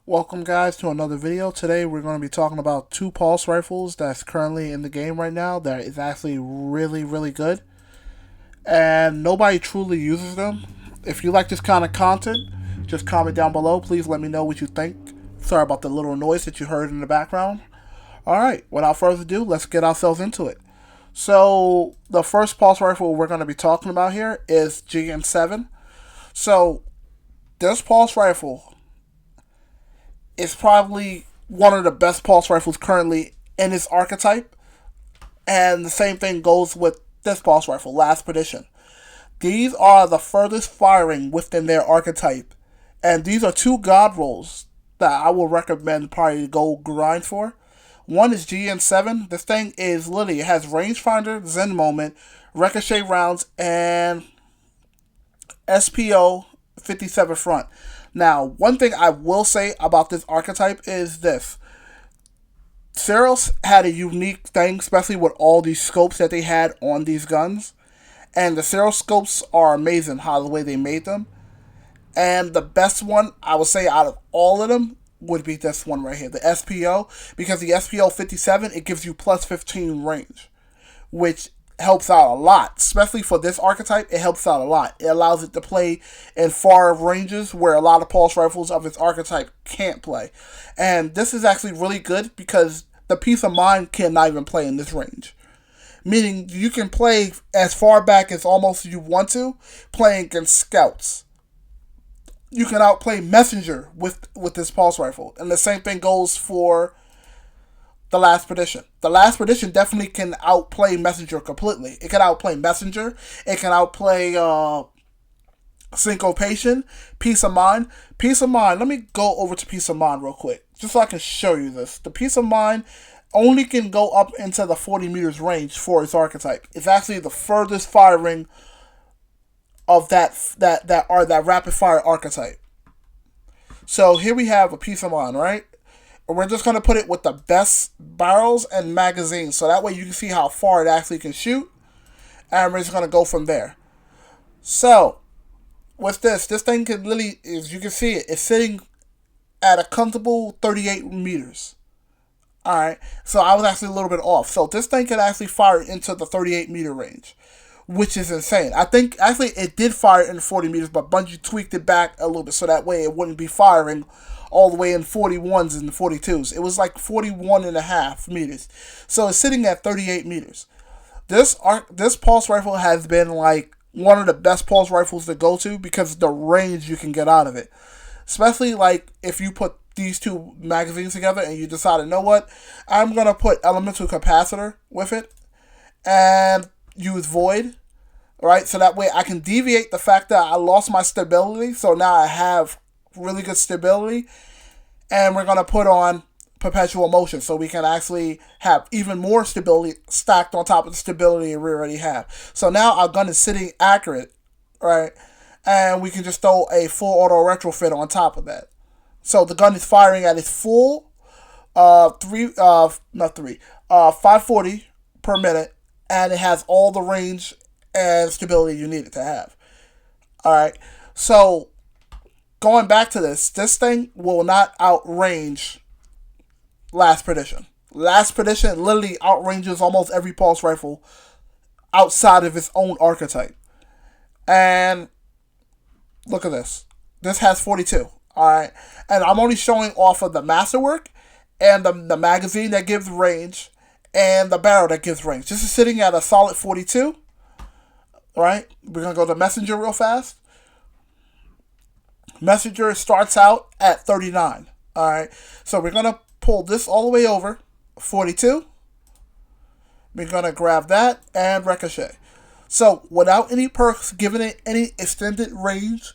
Welcome guys to another video. Today we're going to be talking about two pulse rifles that's currently in the game right now that is actually really good and nobody truly uses them. If you like this kind of content, just comment down below. Please let me know what you think. Sorry about the little noise that you heard in the background. Alright, without further ado, let's get ourselves into it. So the first pulse rifle we're going to be talking about here is GM7. So this pulse rifle is probably one of the best pulse rifles currently in its archetype. And the same thing goes with this pulse rifle, Last Perdition. These are the furthest firing within their archetype. And these are two god rolls that I will recommend probably to go grind for. One is GN7. This thing is literally, it has rangefinder, Zen moment, ricochet rounds, and SPO 57 front. Now, one thing I will say about this archetype is this. Ceros had a unique thing, especially with all these scopes that they had on these guns. And the Ceros scopes are amazing how the way they made them. And the best one, I would say, out of all of them, would be this one right here, the SPO. Because the SPO 57, it gives you plus 15 range, which helps out a lot, especially for this archetype. It helps out a lot. It allows it to play in far ranges where a lot of pulse rifles of its archetype can't play. And this is actually really good because the Peace of Mind cannot even play in this range. Meaning you can play as far back as almost you want to, playing against scouts. You can outplay Messenger with this pulse rifle. And the same thing goes for the Last Perdition. The Last Perdition definitely can outplay Messenger completely. It can outplay Messenger. It can outplay Syncopation, Peace of Mind. Peace of Mind, let me go over to Peace of Mind real quick, just so I can show you this. The Peace of Mind only can go up into the 40 meters range for its archetype. It's actually the furthest firing of that rapid fire archetype. So here we have a Peace of Mind, right? We're just going to put it with the best barrels and magazines, so that way you can see how far it actually can shoot, and we're just going to go from there. So with this thing can literally, as you can see, it's sitting at a comfortable 38 meters. Alright, so I was actually a little bit off. So this thing can actually fire into the 38 meter range, which is insane. I think actually it did fire in 40 meters, but Bungie tweaked it back a little bit so that way it wouldn't be firing all the way in 41s and 42s. It was like 41 and a half meters. So it's sitting at 38 meters. This pulse rifle has been like one of the best pulse rifles to go to because of the range you can get out of it. Especially like if you put these two magazines together and you decide, you know what, I'm going to put elemental capacitor with it and use void, right? So that way I can deviate the fact that I lost my stability. So now I have really good stability, and we're going to put on perpetual motion so we can actually have even more stability stacked on top of the stability we already have. So now our gun is sitting accurate, right? And we can just throw a full auto retrofit on top of that. So the gun is firing at its full 540 per minute, and it has all the range and stability you need it to have. Alright, so going back to this thing will not outrange Last Perdition. Last Perdition literally outranges almost every pulse rifle outside of its own archetype. And look at this. This has 42. Alright, and I'm only showing off of the masterwork and the magazine that gives range and the barrel that gives range. This is sitting at a solid 42. Right? We're going to go to Messenger real fast. Messenger starts out at 39. Alright, so we're going to pull this all the way over, 42. We're going to grab that and ricochet. So without any perks giving it any extended range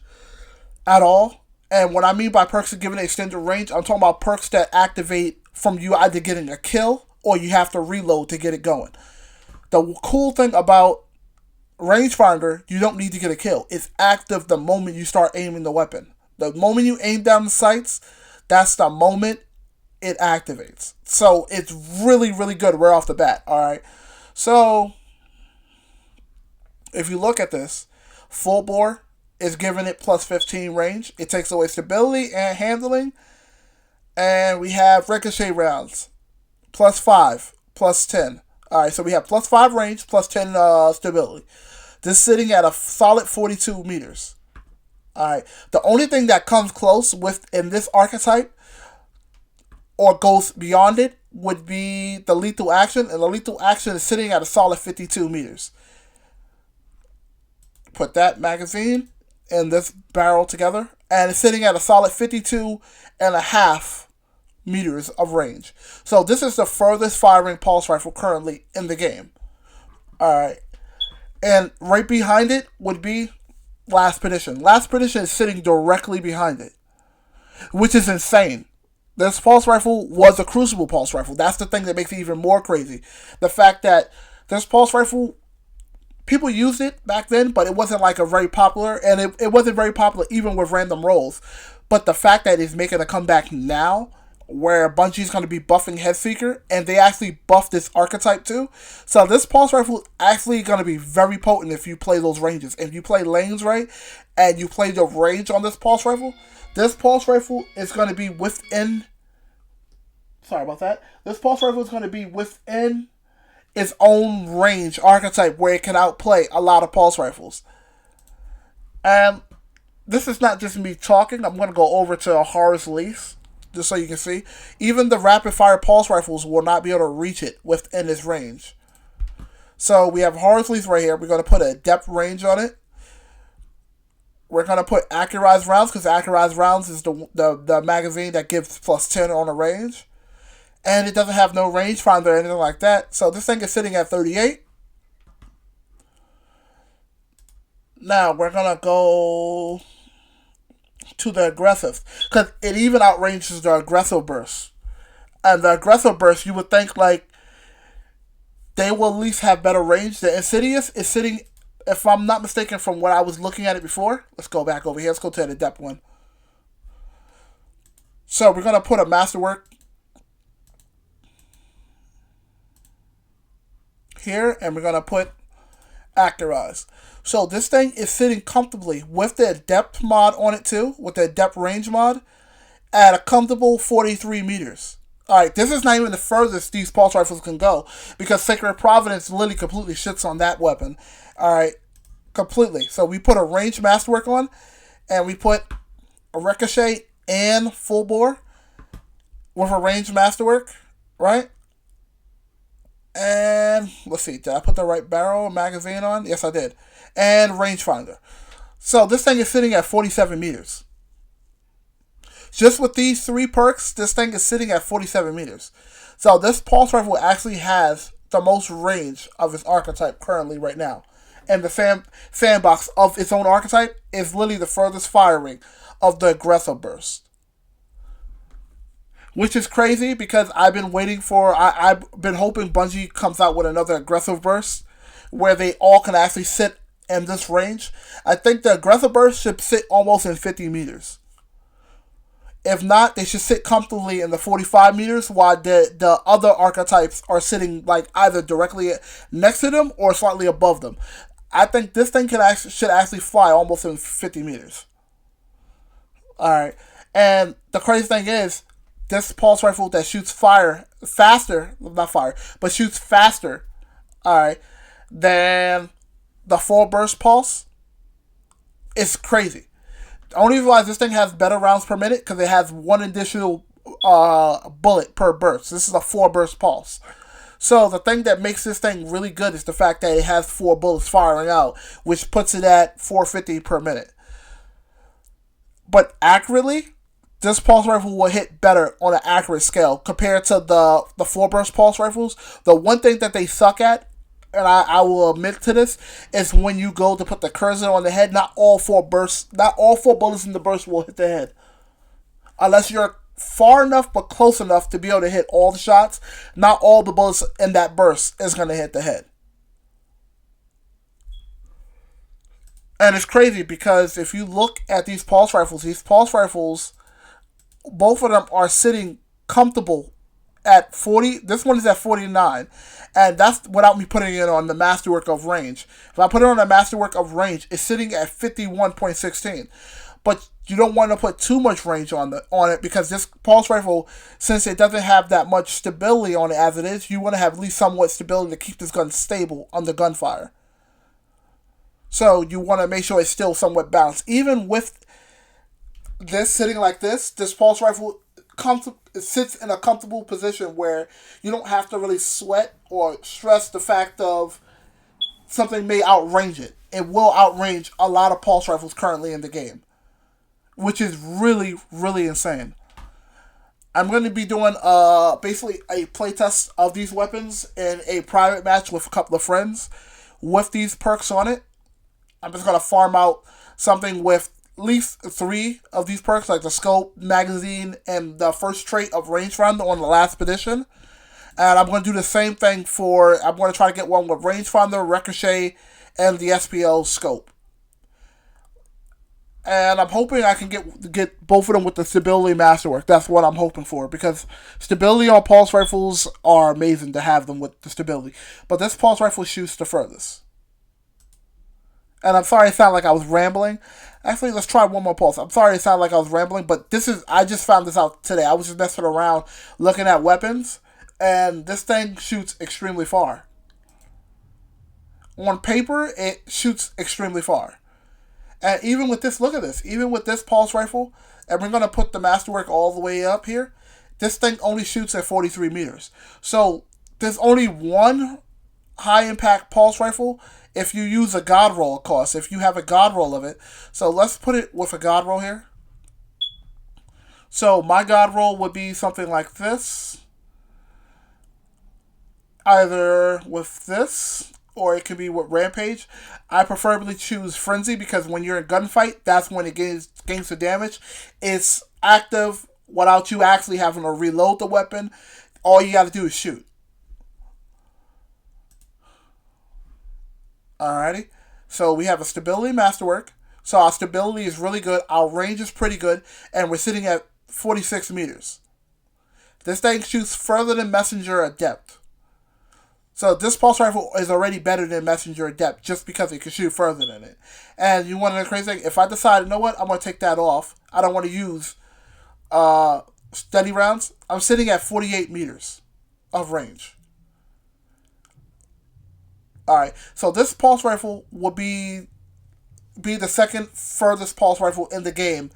at all, and what I mean by perks giving it extended range, I'm talking about perks that activate from you either getting a kill or you have to reload to get it going. The cool thing about rangefinder, you don't need to get a kill. It's active the moment you start aiming the weapon. The moment you aim down the sights, that's the moment it activates. So it's really good right off the bat. Alright, so if you look at this, full bore is giving it plus 15 range. It takes away stability and handling. And we have ricochet rounds, +5, +10. Alright, so we have +5 range, +10 stability. This is sitting at a solid 42 meters. Alright, the only thing that comes close within this archetype or goes beyond it would be the lethal action, and the lethal action is sitting at a solid 52 meters. Put that magazine and this barrel together, and it's sitting at a solid 52.5 meters of range. So this is the furthest firing pulse rifle currently in the game. Alright. And right behind it would be Last Perdition. Last Perdition is sitting directly behind it, which is insane. This pulse rifle was a Crucible pulse rifle. That's the thing that makes it even more crazy. The fact that this pulse rifle, people used it back then, but it wasn't like a very popular, and it wasn't very popular even with random rolls. But the fact that it's making a comeback now, where Bungie's going to be buffing Headseeker, and they actually buffed this archetype too. So this pulse rifle is actually going to be very potent if you play those ranges. If you play lanes right, and you play the range on this pulse rifle is going to be within... Sorry about that. This pulse rifle is going to be within its own range archetype where it can outplay a lot of pulse rifles. And this is not just me talking. I'm going to go over to Horus Lease, just so you can see. Even the rapid fire pulse rifles will not be able to reach it within its range. So we have Horus Lease right here. We're going to put a depth range on it. We're going to put accurized rounds, because accurized rounds is the magazine that gives +10 on the range. And it doesn't have no rangefinder or anything like that. So this thing is sitting at 38. Now we're going to go to the aggressive, because it even outranges the aggressive burst. And the aggressive burst, you would think like they will at least have better range. The Insidious is sitting, if I'm not mistaken from what I was looking at it before. Let's go back over here. Let's go to the depth one. So we're going to put a Masterwork here, and we're going to put Actorize. So this thing is sitting comfortably with the depth mod on it too, with the depth range mod, at a comfortable 43 meters. Alright, this is not even the furthest these pulse rifles can go, because Sacred Providence literally completely shits on that weapon. Alright, completely. So we put a range Masterwork on, and we put a Ricochet and full bore with a range Masterwork, right? And let's see, did I put the right barrel magazine on? Yes, I did. And rangefinder. So this thing is sitting at 47 meters. Just with these 3 perks, this thing is sitting at 47 meters. So this pulse rifle actually has the most range of its archetype currently right now. And the sandbox of its own archetype is literally the furthest firing of the aggressive burst. Which is crazy, because I've been waiting for... I've been hoping Bungie comes out with another aggressive burst where they all can actually sit in this range. I think the aggressive burst should sit almost in 50 meters. If not, they should sit comfortably in the 45 meters, while the other archetypes are sitting like either directly next to them or slightly above them. I think this thing should actually fly almost in 50 meters. Alright. And the crazy thing is, this pulse rifle that shoots shoots faster, alright, than the full burst pulse, is crazy. The only reason why this thing has better rounds per minute, because it has 1 additional bullet per burst. This is a 4 burst pulse. So the thing that makes this thing really good is the fact that it has 4 bullets firing out, which puts it at 450 per minute. But accurately, this pulse rifle will hit better on an accurate scale compared to the 4 burst pulse rifles. The one thing that they suck at, and I will admit to this, is when you go to put the cursor on the head, not all 4 bullets in the burst will hit the head. Unless you're far enough but close enough to be able to hit all the shots, not all the bullets in that burst is going to hit the head. And it's crazy, because if you look at these pulse rifles, both of them are sitting comfortable at 40. This one is at 49. And that's without me putting it on the Masterwork of range. If I put it on the Masterwork of range, it's sitting at 51.16. But You don't want to put too much range on it because this pulse rifle, since it doesn't have that much stability on it as it is, you want to have at least somewhat stability to keep this gun stable under gunfire. So you want to make sure it's still somewhat balanced. Even with this sitting like this pulse rifle it sits in a comfortable position where you don't have to really sweat or stress the fact of something may outrange it. It will outrange a lot of pulse rifles currently in the game, which is really, really insane. I'm going to be doing basically a playtest of these weapons in a private match with a couple of friends with these perks on it. I'm just going to farm out something with at least 3 of these perks, like the scope, magazine, and the first trait of rangefinder on the last edition. And I'm going to do the same thing I'm going to try to get one with rangefinder, ricochet, and the SPL scope. And I'm hoping I can get both of them with the stability masterwork. That's what I'm hoping for, because stability on pulse rifles are amazing to have them with the stability. But this pulse rifle shoots the furthest. And I'm sorry it sounded like I was rambling. Actually, let's try one more pulse. I'm sorry it sounded like I was rambling, but I just found this out today. I was just messing around looking at weapons, and this thing shoots extremely far. On paper, it shoots extremely far. And even with this, look at this. Even with this pulse rifle, and we're going to put the masterwork all the way up here, this thing only shoots at 43 meters. So there's only one high impact pulse rifle if you use a god roll, of course. If you have a god roll of it. So let's put it with a god roll here. So my god roll would be something like this. Either with this, or it could be with Rampage. I preferably choose Frenzy because when you're in gunfight, that's when it gains the damage. It's active without you actually having to reload the weapon. All you got to do is shoot. Alrighty. So we have a stability masterwork. So our stability is really good. Our range is pretty good. And we're sitting at 46 meters. This thing shoots further than Messenger Adept. So this pulse rifle is already better than Messenger Adept just because it can shoot further than it. And you want to know the crazy thing? If I decide, you know what, I'm going to take that off. I don't want to use steady rounds. I'm sitting at 48 meters of range. Alright, so this pulse rifle will be the second furthest pulse rifle in the game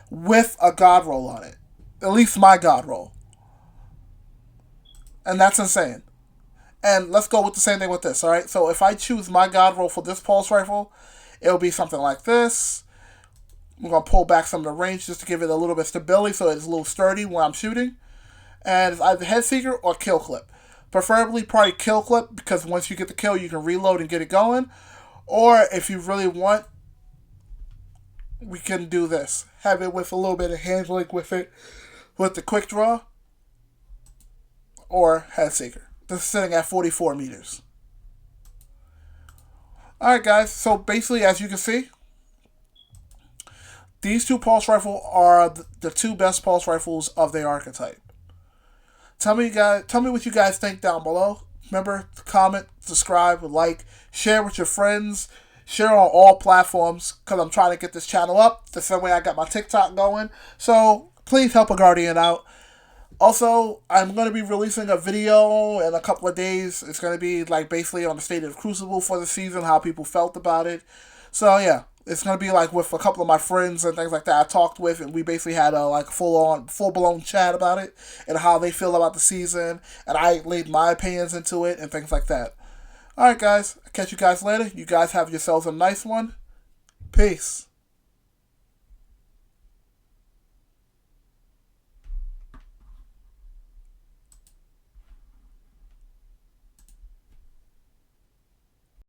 with a god roll on it. At least my god roll. And that's insane. And let's go with the same thing with this, alright? So if I choose my god roll for this pulse rifle, it'll be something like this. I'm going to pull back some of the range just to give it a little bit of stability so it's a little sturdy when I'm shooting. And it's either head seeker or kill clip. Preferably probably kill clip because once you get the kill, you can reload and get it going. Or if you really want, we can do this. Have it with a little bit of handling with it, with the quick draw. Or head seeker. This is sitting at 44 meters. Alright guys, so basically as you can see, these two pulse rifles are the two best pulse rifles of the archetype. Tell me what you guys think down below. Remember to comment, subscribe, like, share with your friends, share on all platforms because I'm trying to get this channel up the same way I got my TikTok going. So please help a guardian out. Also, I'm going to be releasing a video in a couple of days. It's going to be like basically on the state of Crucible for the season, how people felt about it. So yeah, it's going to be like with a couple of my friends and things like that I talked with, and we basically had a like full-blown chat about it and how they feel about the season, and I laid my opinions into it and things like that. Alright guys, I'll catch you guys later. You guys have yourselves a nice one. Peace.